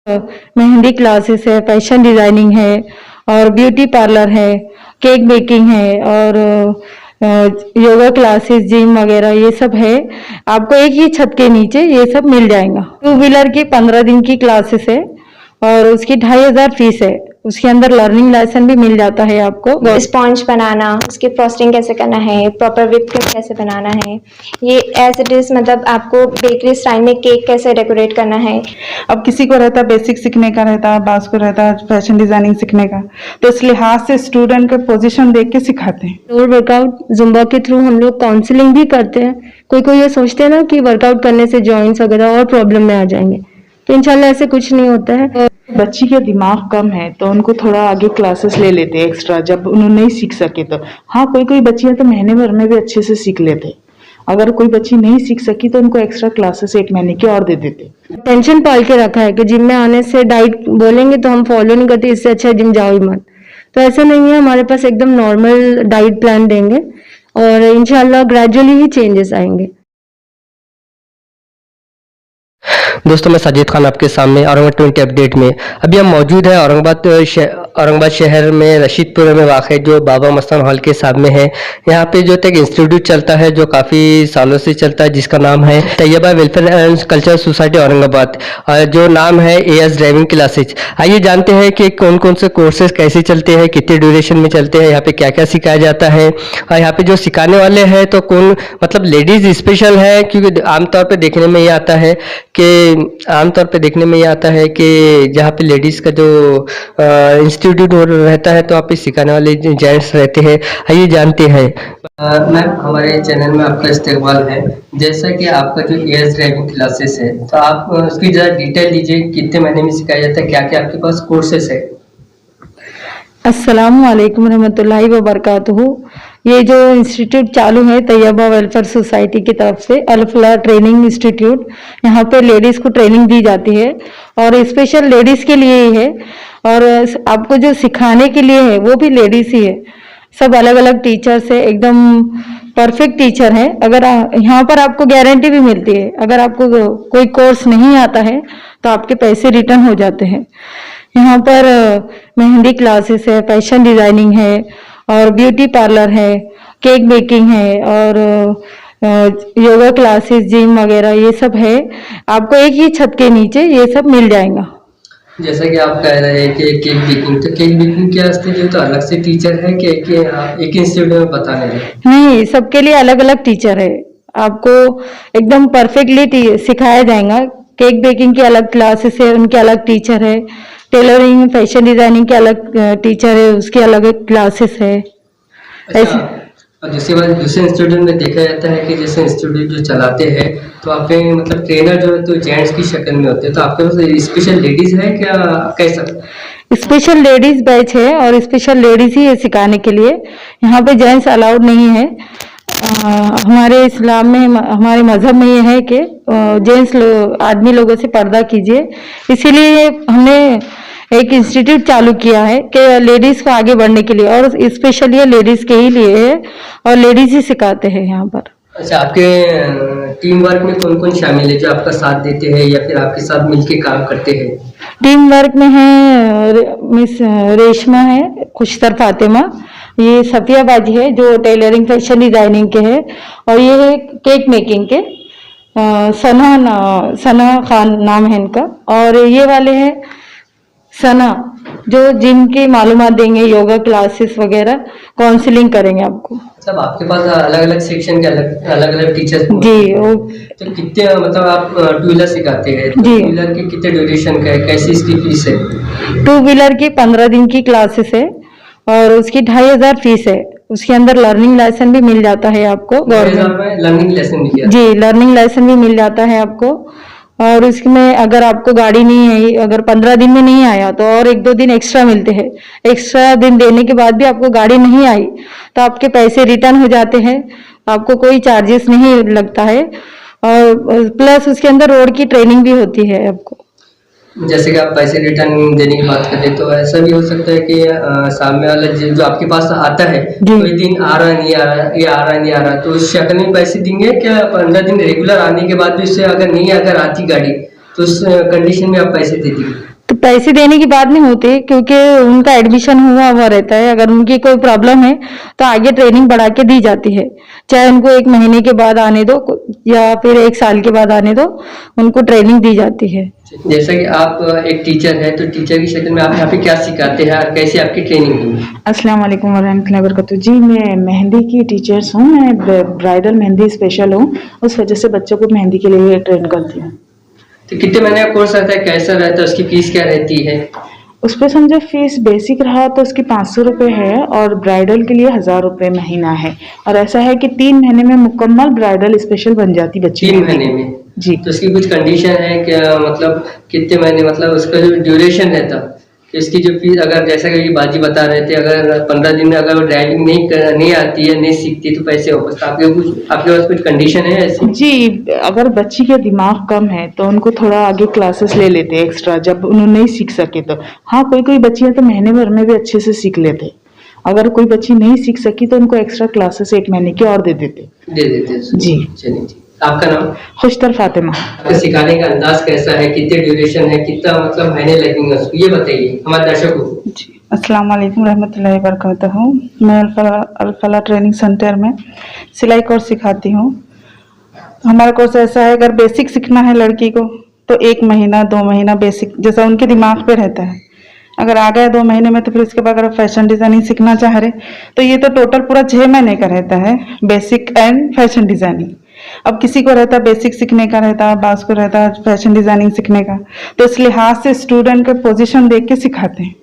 Mehndi classes है, fashion designing है और ब्यूटी पार्लर है, केक बेकिंग है और योगा क्लासेस, जिम वगैरह ये सब है। आपको एक ही छत के नीचे ये सब मिल जाएगा। 2 व्हीलर की 15 दिन की क्लासेस है और उसकी 2500 फीस है। उसके अंदर लर्निंग लाइसेंस भी मिल जाता है आपको। स्पॉन्ज बनाना, उसकी फ्रॉस्टिंग कैसे करना है, प्रॉपर विप कैसे बनाना है, ये एज इट इज मतलब आपको बेकरी स्टाइल में केक कैसे डेकोरेट करना है। अब किसी को रहता बेसिक सीखने का, रहता बास को रहता फैशन डिजाइनिंग सीखने का, तो इस लिहाज से स्टूडेंट के पोजीशन देख के सिखाते हैं। और वर्कआउट जुम्बा के थ्रू हम लोग काउंसलिंग भी करते हैं। कोई ये सोचते हैं ना कि वर्कआउट करने से जॉइंट्स वगैरह और प्रॉब्लम में आ जाएंगे, तो इंशाल्लाह ऐसे कुछ नहीं होता है। बच्ची का दिमाग कम है तो उनको थोड़ा आगे क्लासेस ले लेते हैं एक्स्ट्रा, जब उन्होंने नहीं सीख सके तो। हाँ, कोई बच्चियां तो महीने भर में भी अच्छे से सीख लेते। अगर कोई बच्ची नहीं सीख सकी तो उनको एक्स्ट्रा क्लासेस 1 महीने की और दे देते। टेंशन पाल के रखा है कि जिम में आने से डाइट बोलेंगे तो हम फॉलो नहीं करते, इससे अच्छा जिम जाओ ही मत। तो ऐसा नहीं है, हमारे पास एकदम नॉर्मल डाइट प्लान देंगे और इंशाल्लाह ग्रेजुअली ही चेंजेस आएंगे। दोस्तों, मैं साजिद खान आपके सामने औरंगाबाद 20 अपडेट में। अभी हम मौजूद है औरंगाबाद शहर में रशीदपुर में वाक़ जो बाबा मस्तान हॉल के सामने है। यहाँ पे जो एक इंस्टीट्यूट चलता है जो काफ़ी सालों से चलता है, जिसका नाम है Taiba welfare and cultural society Aurangabad, जो नाम है एएस ड्राइविंग क्लासेज। आइए जानते हैं कि कौन कौन से कोर्सेज कैसे चलते हैं, कितने ड्यूरेशन में चलते हैं, यहाँ पे क्या क्या सिखाया जाता है और यहाँ पे जो सिखाने वाले हैं तो कौन मतलब लेडीज़ स्पेशल है, क्योंकि आमतौर पर देखने में ये आता है कि जहाँ पे लेडीज़ का जो इंस्टीट्यूट रहता है तो आप पे सिखाने वाले जेंट्स रहते हैं। आइए जानते हैं। मैम, हमारे चैनल में आपका इस्तेकबाल है। जैसा कि आपका जो एएस ड्राइविंग क्लासेस है तो आप उसकी ज़रा डिटेल दीजिए, कितने महीने में सिखाया जाता है, क्या क्या आपके पास कोर्सेस है। अस्सलाम वालेकुम रहमतुल्लाहि व बरकातहू। ये जो इंस्टीट्यूट चालू है तैयबा वेलफेयर सोसाइटी की तरफ से, अल-फलाह ट्रेनिंग इंस्टीट्यूट, यहाँ पे लेडीज़ को ट्रेनिंग दी जाती है और स्पेशल लेडीज़ के लिए ही है और आपको जो सिखाने के लिए है वो भी लेडीज़ ही है। सब अलग अलग टीचर्स है, एकदम परफेक्ट टीचर है। अगर यहाँ पर आपको गारंटी भी मिलती है, अगर आपको कोई कोर्स नहीं आता है तो आपके पैसे रिटर्न हो जाते हैं। यहाँ पर मेहंदी क्लासेस है, फैशन डिजाइनिंग है और ब्यूटी पार्लर है, केक बेकिंग है और योगा क्लासेस, जिम वगैरह ये सब है। आपको एक ही छत के नीचे ये सब मिल जाएगा। जैसा कि आप कह रहे हैं कि केक बेकिंग, तो केक बेकिंग के वास्ते जो तो अलग से टीचर है कि एक इंस्टीट्यूट में बताने हैं? नहीं, सबके लिए अलग अलग टीचर है। आपको एकदम परफेक्टली सिखाया जाएगा। केक बेकिंग की अलग क्लासेस है, उनके अलग टीचर है। टेलरिंग, फैशन डिजाइनिंग के अलग टीचर है, उसकी अलग क्लासेस है। अच्छा, और दूसरी बात, दूसरे इंस्टीट्यूट में देखा जाता है कि जैसे इंस्टीट्यूट जो चलाते हैं तो आपके मतलब ट्रेनर जो है तो जेंट्स की शक्ल में होते हैं, तो आपके पास स्पेशल लेडीज है क्या, कैसा? स्पेशल लेडीज बैच है और स्पेशल लेडीज ही है सिखाने के लिए। यहाँ पे जेंट्स अलाउड नहीं है। हमारे इस्लाम में, हमारे मजहब में ये है कि जेंट्स आदमी लोगों से पर्दा कीजिए। इसीलिए हमने एक इंस्टीट्यूट चालू किया है कि लेडीज को आगे बढ़ने के लिए, और स्पेशली ये लेडीज के ही लिए है और लेडीज ही सिखाते हैं यहाँ पर। अच्छा, आपके टीम वर्क में कौन कौन शामिल है जो आपका साथ देते हैं या फिर आपके साथ मिलके काम करते हैं? टीम वर्क में है मिस रेशमा है, खुशतर फातिमा, ये सफिया बाजी है जो टेलरिंग फैशन डिजाइनिंग के है, और ये है केक मेकिंग के सना खान नाम है इनका, और ये वाले हैं सना जो जिम की मालूमात देंगे, योगा क्लासेस वगैरह, काउंसलिंग करेंगे आपको। सब आपके पास अलग अलग सेक्शन के अलग अलग टीचर्स जी। तो कितने मतलब आप 2 व्हीलर सिखाते हैं, तो 2 व्हीलर की कितने ड्यूरेशन का है, कैसी इसकी फीस है? 2 व्हीलर की 15 दिन की क्लासेस है और उसकी 2500 फीस है। उसके अंदर लर्निंग लाइसेंस भी मिल जाता है आपको। गवर्नमेंट लर्निंग लाइसेंस भी? जी, लर्निंग लाइसेंस भी मिल जाता है आपको। और इसमें अगर आपको गाड़ी नहीं है, अगर 15 दिन में नहीं आया तो और 1-2 दिन एक्स्ट्रा मिलते हैं। एक्स्ट्रा दिन देने के बाद भी आपको गाड़ी नहीं आई तो आपके पैसे रिटर्न हो जाते हैं, आपको कोई चार्जेस नहीं लगता है। और प्लस उसके अंदर रोड की ट्रेनिंग भी होती है आपको। जैसे कि आप पैसे रिटर्न देने की बात करें तो ऐसा भी हो सकता है कि सामने वाला जो आपके पास आता है कोई दिन आ रहा नहीं आ रहा, ये आ रहा नहीं आ रहा, तो उस शक्ल में पैसे देंगे क्या? 15 दिन रेगुलर आने के बाद भी उससे अगर नहीं अगर आती गाड़ी तो उस कंडीशन में आप पैसे दे देंगे? पैसे देने की बात नहीं होती, क्योंकि उनका एडमिशन हुआ रहता है। अगर उनकी कोई प्रॉब्लम है तो आगे ट्रेनिंग बढ़ा के दी जाती है, चाहे उनको 1 महीने के बाद आने दो या फिर 1 साल के बाद आने दो, उनको ट्रेनिंग दी जाती है। जैसा कि आप एक टीचर है, तो टीचर की शक्ल में आप यहाँ पे क्या सिखाते हैं और कैसे आपकी ट्रेनिंग हुई? अस्सलाम वालेकुम वरहमतुल्लाहि वबरकातुहू। जी, मैं मेहंदी की टीचर्स हूँ। मैं ब्राइडल मेहंदी स्पेशल हूँ, उस वजह से बच्चों को मेहंदी के लिए ट्रेन करती हूँ। तो कितने महीने का कोर्स रहता है, कैसा रहता है, उसकी फीस क्या रहती है? उस पर समझो फीस बेसिक रहा तो उसकी 500 रुपये है और ब्राइडल के लिए 1000 रुपये महीना है। और ऐसा है कि 3 महीने में मुकम्मल ब्राइडल स्पेशल बन जाती बच्ची 3 महीने में? जी। तो उसकी कुछ कंडीशन है क्या, मतलब कितने महीने, मतलब उसका जो ड्यूरेशन रहता, कि इसकी जो फीस, अगर जैसा कि बाजी बता रहे थे, अगर 15 दिन में अगर वो ड्राइविंग नहीं आती है, नहीं सीखती, तो पैसे वापस? तो आपके पास कुछ कंडीशन है ऐसी? जी, अगर बच्ची का दिमाग कम है तो उनको थोड़ा आगे क्लासेस ले लेते हैं एक्स्ट्रा, जब उन्होंने नहीं सीख सके तो। हाँ, कोई बच्चियां तो महीने भर में भी अच्छे से सीख लेते। अगर कोई बच्ची नहीं सीख सकी तो उनको एक्स्ट्रा क्लासेस 1 महीने की और दे देते। जी। चलिए जी। आपका नाम? खुशतर फातिमा। आपका सिखाने का अंदाज कैसा है, कितने ड्यूरेशन है, कितना मतलब महीने लगेंगे उसको, ये बताइए हमारे दर्शकों को। जी, अस्सलाम वालेकुम रहमतुल्लाहि वबरकातुहू। मैं अल-फलाह ट्रेनिंग सेंटर में सिलाई कोर्स सिखाती हूँ। हमारा कोर्स ऐसा है, अगर बेसिक सीखना है लड़की को तो 1 महीना 2 महीना बेसिक, जैसा उनके दिमाग पे रहता है। अगर आ गया 2 महीने में तो फिर उसके बाद अगर फैशन डिज़ाइनिंग सीखना चाह रहे तो ये तो टोटल पूरा 6 महीने का रहता है, बेसिक एंड फैशन डिज़ाइनिंग। अब किसी को रहता है बेसिक सीखने का, रहता है बास को रहता है फैशन डिज़ाइनिंग सीखने का, तो इस लिहाज से स्टूडेंट के पोजीशन देख के सिखाते हैं।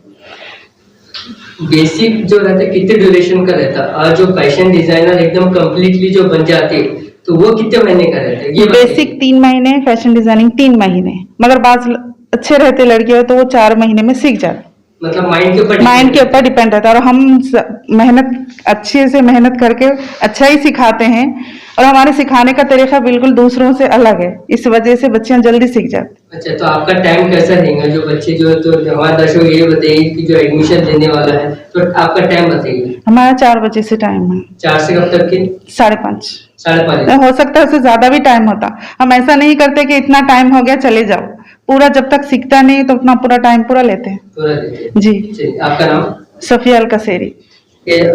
बेसिक जो रहता है कितने ड्यूरेशन का रहता है, और जो फैशन डिजाइनर एकदम कंप्लीटली जो बन जाते हैं तो वो कितने महीने का रहता है? ये बेसिक 3 महीने, फैशन डिजाइनिंग 3 महीने, मगर बाज अच्छे रहते लड़के तो वो 4 महीने में सीख जाते। मतलब माइंड के ऊपर डिपेंड रहता है। और हम मेहनत अच्छे से मेहनत करके अच्छा ही सिखाते हैं, और हमारे सिखाने का तरीका बिल्कुल दूसरों से अलग है, इस वजह से बच्चियां जल्दी सीख जाती। अच्छा, तो आपका टाइम कैसा रहेगा? जो बच्चे जो, तो हमारे दर्शकों ये बताइए कि जो एडमिशन देने वाला है, तो आपका टाइम बताइए। हमारा 4 बजे से टाइम है। 4 से कब तक के? 5:30। 5:30 हो सकता है उससे ज्यादा भी टाइम होता। हम ऐसा नहीं करते कि इतना टाइम हो गया चले जाओ, पूरा जब तक सीखता नहीं तो उतना पूरा टाइम पूरा लेते हैं। पूरा देते हैं? जी। आपका नाम? सफिया अल कसेरी।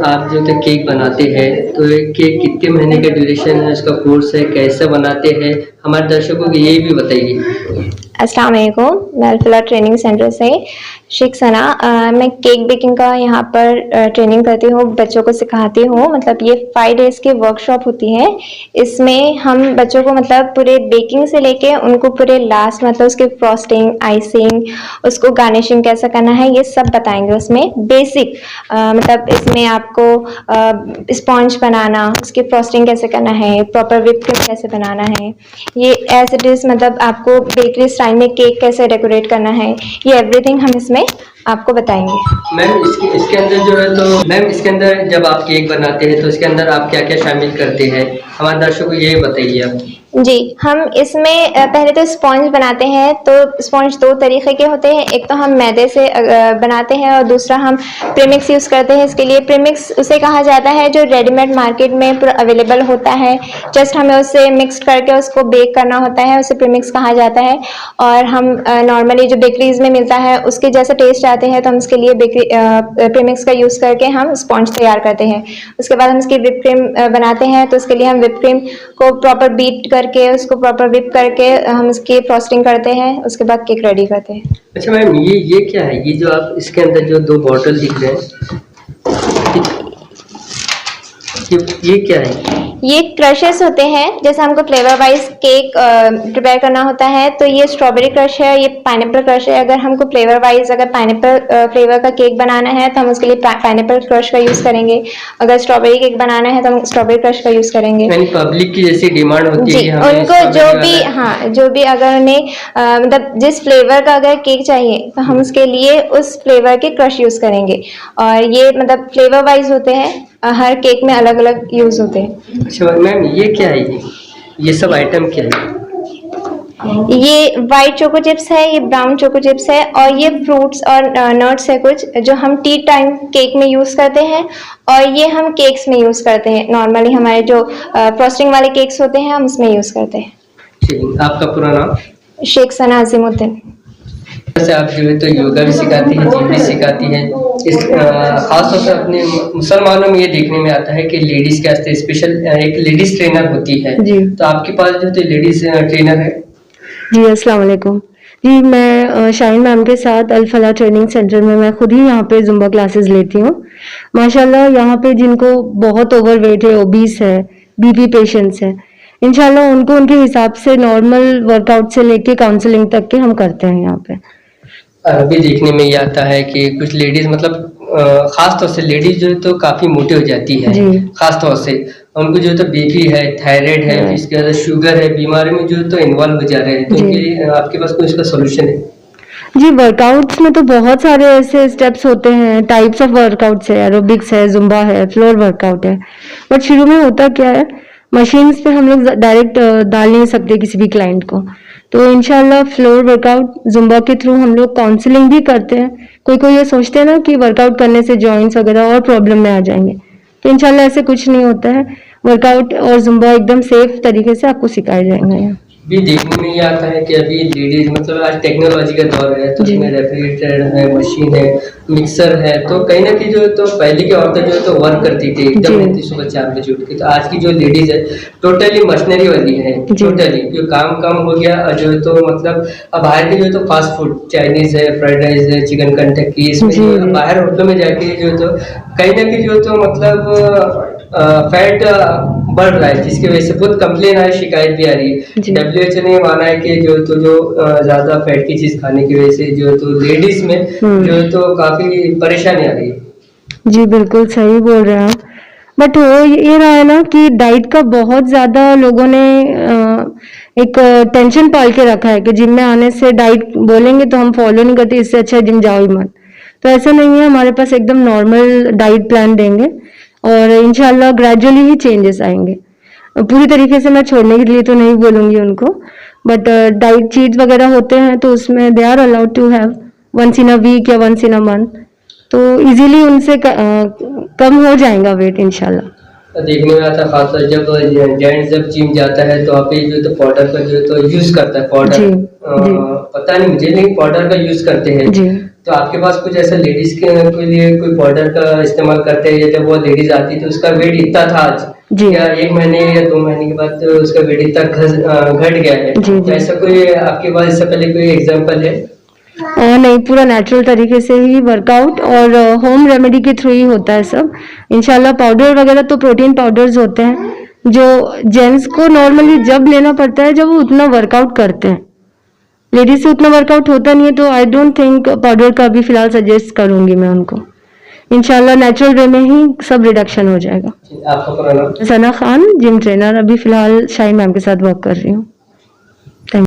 आप जो तो केक बनाते हैं, तो ये केक कितने महीने का ड्यूरेशन है, उसका कोर्स है, कैसे बनाते हैं, हमारे दर्शकों को ये भी बताइए। अस्सलाम वालेकुम, मैं अल-फलाह ट्रेनिंग सेंटर से शेख सना। मैं केक बेकिंग का यहाँ पर ट्रेनिंग करती हूँ, बच्चों को सिखाती हूँ। मतलब ये 5 डेज़ की वर्कशॉप होती है। इसमें हम बच्चों को मतलब पूरे बेकिंग से लेके उनको पूरे लास्ट, मतलब उसके फ्रॉस्टिंग, आइसिंग, उसको गार्निशिंग कैसे करना है, ये सब बताएंगे उसमें। बेसिक मतलब इसमें आपको स्पॉन्ज बनाना, उसकी फ्रॉस्टिंग कैसे करना है, प्रॉपर विप क्रीम कैसे बनाना है, ये एज इट इज़ मतलब आपको बेकरी स्टाइल में केक कैसे डेकोरेट करना है, ये एवरीथिंग हम इसमें आपको बताएंगे। मैम इसके अंदर जो है, तो मैम इसके अंदर जब आप केक बनाते हैं तो इसके अंदर आप क्या क्या शामिल करते हैं, हमारे दर्शकों को ये बताइए आप। जी, हम इसमें पहले तो स्पॉन्ज बनाते हैं। तो स्पॉन्ज 2 तरीके के होते हैं, एक तो हम मैदे से बनाते हैं और दूसरा हम प्रीमिक्स यूज़ करते हैं। इसके लिए प्रीमिक्स उसे कहा जाता है जो रेडीमेड मार्केट में पूरा अवेलेबल होता है, जस्ट हमें उसे मिक्स करके उसको बेक करना होता है, उसे प्रीमिक्स कहा जाता है। और हम नॉर्मली जो बेकरीज में मिलता है उसके जैसे टेस्ट आते हैं, तो हम इसके लिए बेकरी प्रीमिक्स का यूज़ करके हम स्पॉन्ज तैयार करते हैं। उसके बाद हम इसकी विप क्रीम बनाते हैं, तो उसके लिए हम विप क्रीम को प्रॉपर बीट करके उसको प्रॉपर विप करके हम इसकी फ्रॉस्टिंग करते हैं, उसके बाद केक रेडी करते हैं। अच्छा मैम, ये क्या है, ये जो आप इसके अंदर जो 2 बॉटल दिख रहे हैं, ये क्या है? ये क्रशेस होते हैं, जैसे हमको फ्लेवर वाइज केक प्रिपेयर करना होता है। तो ये स्ट्रॉबेरी क्रश है, ये पाइनएप्पल क्रश है। अगर हमको फ्लेवर वाइज अगर पाइनएप्पल फ्लेवर का केक बनाना है तो हम उसके लिए पाइनएप्पल क्रश का यूज़ करेंगे। अगर स्ट्रॉबेरी केक बनाना है तो हम स्ट्रॉबेरी क्रश का यूज़ करेंगे। यानी पब्लिक की जैसी डिमांड होती है जी, कि हमें उनको जो भी, वाला हाँ, जो भी अगर उन्हें मतलब जिस फ्लेवर का अगर केक चाहिए तो हम उसके लिए उस फ्लेवर के क्रश यूज़ करेंगे। और ये मतलब फ्लेवर वाइज होते हैं, हर केक में अलग अलग यूज़ होते हैं। अच्छा मैम, ये क्या है, ये सब आइटम क्या है? ये वाइट चोको चिप्स है, ये ब्राउन चोको चिप्स है, और ये फ्रूट्स और नट्स है कुछ जो हम टी टाइम केक में यूज़ करते हैं, और ये हम केक्स में यूज़ करते हैं। नॉर्मली हमारे जो फ्रॉस्टिंग वाले केक्स होते हैं हम उसमें यूज़ करते हैं। ठीक, आपका पूरा नाम? शेख सना अजीमुद्दीन। जैसे आप जो है तो योगा भी सिखाती है, जिम भी सिखाती है। इस खास तौर से अपने मुसलमानों में ये देखने में आता है कि लेडीज के वास्ते स्पेशल एक लेडीज ट्रेनर होती है। जी। तो आपके पास जो तो लेडीज ट्रेनर है। जी अस्सलाम वालेकुम। जी मैं शाहीन मैम के साथ अल फलाह ट्रेनिंग सेंटर में मैं खुद ही यहाँ पे जुम्बा क्लासेस लेती हूँ। माशाल्लाह यहाँ पे जिनको बहुत ओवरवेट है, ओबीस है, बीपी पेशेंट्स है, इंशाल्लाह उनको उनके हिसाब से नॉर्मल वर्कआउट से लेके काउंसलिंग तक के हम करते हैं यहाँ पे। अभी देखने में ये आता है कि कुछ लेडीज मतलब खास तौर से लेडीज जो है तो काफी मोटी हो जाती है। जी। खास तौर से उनको जो है तो बीपी है, थायराइड है, फिर इसके बाद शुगर है, बीमारी में जो है तो इन्वॉल्व हो जा रहे हैं। तो जी। उनके आपके पास कोई इसका सोल्यूशन है? जी वर्कआउट्स में तो बहुत सारे ऐसे स्टेप्स होते हैं, टाइप्स ऑफ वर्कआउट्स है, एरोबिक्स है, जुम्बा है, फ्लोर वर्कआउट है। बट शुरू में होता क्या है, मशीन्स पे हम लोग डायरेक्ट डाल नहीं सकते किसी भी क्लाइंट को, तो इंशाल्लाह फ्लोर वर्कआउट जुम्बा के थ्रू हम लोग काउंसलिंग भी करते हैं। कोई कोई ये सोचते हैं ना कि वर्कआउट करने से जॉइंट्स वगैरह और प्रॉब्लम में आ जाएंगे, तो इंशाल्लाह ऐसे कुछ नहीं होता है। वर्कआउट और जुम्बा एकदम सेफ तरीके से आपको सिखाए जाएंगे यहाँ। भी देखने में ये आता है कि अभी लेडीज मतलब आज टेक्नोलॉजी का दौर है, तो जी। उसमें रेफ्रिजरेटर है, मशीन है, मिक्सर है, तो कहीं ना कहीं जो है तो पहले की औरतें जो है तो वर्क करती थी एकदम जी। मेहनती सुबह 4 बजे उठ के। तो आज की जो लेडीज है टोटली मशीनरी वाली है, जी। टोटली क्योंकि काम कम हो गया और जो है तो मतलब अब बाहर के जो है तो फास्ट फूड चाइनीज है, फ्राइड राइस है, चिकन कंटकी, इसमें जी, जो है जी। बाहर होटलों में जाके जो है तो कहीं ना कहीं जो है तो मतलब फैट बढ़ रहा है, जिसकी वजह से बहुत कंप्लेन आ रही, शिकायत भी आ रही है। जी। WHO ने माना है कि जो तो जो ज्यादा फैट की चीज खाने की वजह से जो है तो लेडीज में जो है तो काफी परेशानी आ रही है। जी बिल्कुल सही बोल रहे हैं आप। बट हो ये रहा है ना कि डाइट का बहुत ज्यादा लोगों ने एक टेंशन पाल के रखा है कि जिम में आने से डाइट बोलेंगे तो हम फॉलो नहीं करते, इससे अच्छा जिम जाओ ही मत। तो ऐसा नहीं है, हमारे पास एकदम नॉर्मल डाइट प्लान देंगे और इंशाल्लाह ग्रेजुअली ही चेंजेस आएंगे। पूरी तरीके से मैं छोड़ने के लिए तो नहीं बोलूंगी उनको, बट डाइट चीट वगैरह होते हैं तो उसमें they are allowed to have once in a week या वंस इन अ मंथ, तो इजीली उनसे कम हो जाएगा वेट इंशाल्लाह। देखने में आता है खासतौर जब जेंट्स जब जिम जाता है तो आप जो तो पाउडर का जो तो यूज करता है पाउडर, जी, जी। पता नहीं मुझे, लेकिन पाउडर का यूज करते हैं। जी। तो आपके पास कुछ ऐसा लेडीज के लिए कोई पाउडर का इस्तेमाल करते हैं? जब वो लेडीज आती तो उसका वेट इतना था आज, जी। या 1 महीने या 2 महीने के बाद तो उसका वेट इतना घट गया है। जी, जी। तो ऐसा कोई आपके पास इससे पहले कोई एग्जांपल है? नहीं, पूरा नेचुरल तरीके से ही वर्कआउट और होम रेमेडी के थ्रू ही होता है सब इंशाल्लाह। पाउडर वगैरह तो प्रोटीन पाउडर्स होते हैं जो जेंट्स को नॉर्मली जब लेना पड़ता है जब वो उतना वर्कआउट करते हैं, लेडीज से उतना वर्कआउट होता नहीं है, तो आई डोंट थिंक पाउडर का भी फिलहाल सजेस्ट करूंगी मैं उनको। इंशाल्लाह नेचुरल वे में ही सब रिडक्शन हो जाएगा। आपका पूरा नाम? सना खान, जिम ट्रेनर, अभी फिलहाल शाहीन मैम के साथ वर्क कर रही हूँ।